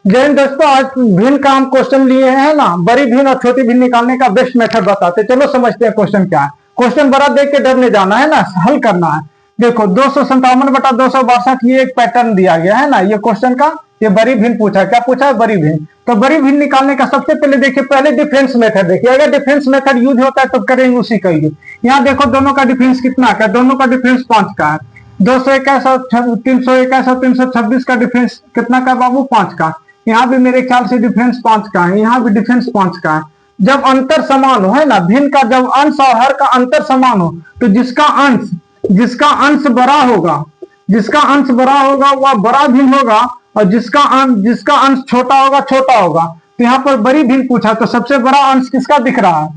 जय हिंद दोस्तों, आज भिन्न का हम क्वेश्चन लिए हैं ना। बड़ी भिन्न और छोटी भिन्न निकालने का बेस्ट मेथड बताते। चलो समझते हैं क्वेश्चन क्या है। क्वेश्चन बड़ा देख के डरने जाना है ना, हल करना है। देखो 257/262 ये एक पैटर्न दिया गया है ना, ये क्वेश्चन का ये बड़ी भिन्न पूछा है। क्या पूछा है? बड़ी भिन्न। तो बड़ी भिन्न निकालने का सबसे पहले देखिए, पहले डिफरेंस मेथड देखिए। अगर डिफरेंस मेथड यूज होता है तो करेंगे उसी का यूज। यहाँ देखो दोनों का डिफरेंस कितना का, दोनों का डिफरेंस 5 का है। 221 और 321 और 326 का डिफरेंस कितना का बाबू? 5 का। यहाँ भी मेरे ख्याल से डिफरेंस 5 का है, यहाँ भी डिफरेंस 5 का है। जब अंतर समान हो, है ना, भिन्न का जब अंश और हर का अंतर समान हो तो जिसका अंश बड़ा होगा, वह बड़ा भिन्न होगा, और जिसका अंश छोटा होगा। तो यहाँ पर बड़ी भिन्न पूछा तो सबसे बड़ा अंश किसका दिख रहा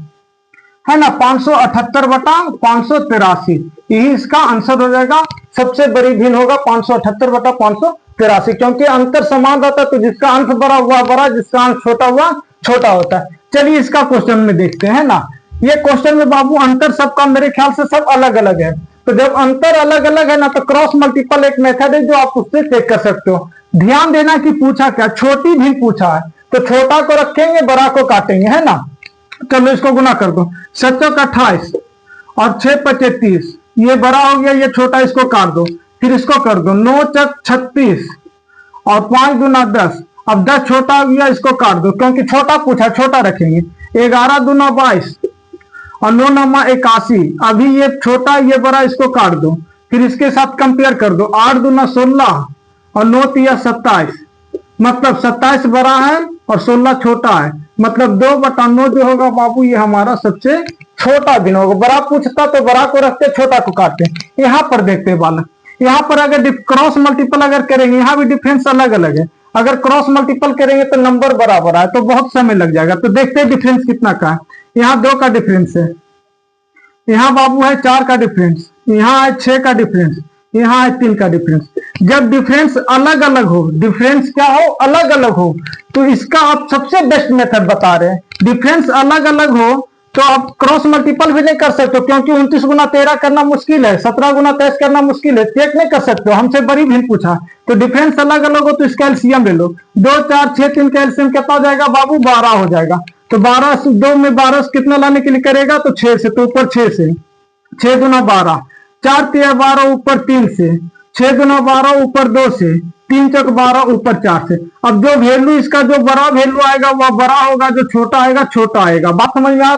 है ना? 578/583, यही इसका आंसर हो जाएगा। सबसे बड़ी भिन्न होगा 578/583, क्योंकि अंतर समान रहता है तो जिसका अंश बड़ा हुआ बड़ा, जिसका अंश छोटा हुआ छोटा होता है। चलिए इसका क्वेश्चन में देखते हैं ना। ये क्वेश्चन में बाबू अंतर सबका मेरे ख्याल से सब अलग अलग है। तो जब अंतर अलग अलग है ना, तो क्रॉस मल्टीपल एक मेथड है जो आप उससे चेक कर सकते हो। ध्यान देना कि पूछा क्या, छोटी भिन्न पूछा है तो छोटा को रखेंगे, बड़ा को काटेंगे, है ना। चलो इसको गुना कर दो। 7 का 28 और 6 25 30, ये बड़ा हो गया, ये छोटा, इसको काट दो। फिर इसको कर दो। 9 चक 36 और 5 दूना 10। अब 10 छोटा हो गया, इसको काट दो क्योंकि छोटा पूछा, छोटा रखेंगे। 11 दूना 22 और 9 नमा 81। अभी ये छोटा, ये बड़ा, इसको काट दो। फिर इसके साथ कंपेयर कर दो। 8 दूना 16 और 9 तिया 27, मतलब 27 बड़ा है और 16 छोटा है, मतलब 2/9 जो होगा बाबू ये हमारा सबसे छोटा भिन्न होगा। बड़ा पूछता तो बड़ा को रखते, छोटा को काटते। यहाँ पर देखते बालक, यहाँ पर अगर क्रॉस मल्टीपल अगर करेंगे, यहाँ भी डिफरेंस अलग अलग है। अगर क्रॉस मल्टीपल करेंगे तो नंबर बराबर है, तो बहुत समय लग जाएगा। तो देखते हैं डिफरेंस कितना का है। यहाँ 2 का डिफरेंस है, यहाँ बाबू है 4 का डिफरेंस, यहाँ है 6 का डिफरेंस, यहाँ है 3 का डिफरेंस। जब डिफरेंस अलग अलग हो, डिफरेंस क्या हो? अलग अलग हो, तो इसका आप सबसे बेस्ट मेथड बता रहे हैं। डिफरेंस अलग अलग हो तो आप क्रॉस मल्टीपल भी नहीं कर सकते, क्योंकि 29 गुना 13 करना मुश्किल है, 17 गुना 23 करना मुश्किल है, चेक नहीं कर सकते। हमसे बड़ी भिन्न पूछा तो डिफरेंस अलग अलग हो तो इसका एलसीएम ले लो। 2 4 6 3 का एलसीएम कितना हो जाएगा बाबू? 12 हो जाएगा। तो 12 से 2 में 12 से कितना लाने के लिए करेगा? तो 6 से, तो ऊपर 6 से। 6 गुना 12, 4 तिया 12 ऊपर 3 से, 6 गुना 12 ऊपर 2 से, 3 चक 12 ऊपर 4 से। अब जो वैल्यू इसका जो बड़ा वैल्यू आएगा वह बड़ा होगा, जो छोटा आएगा छोटा आएगा। बात समझ में आ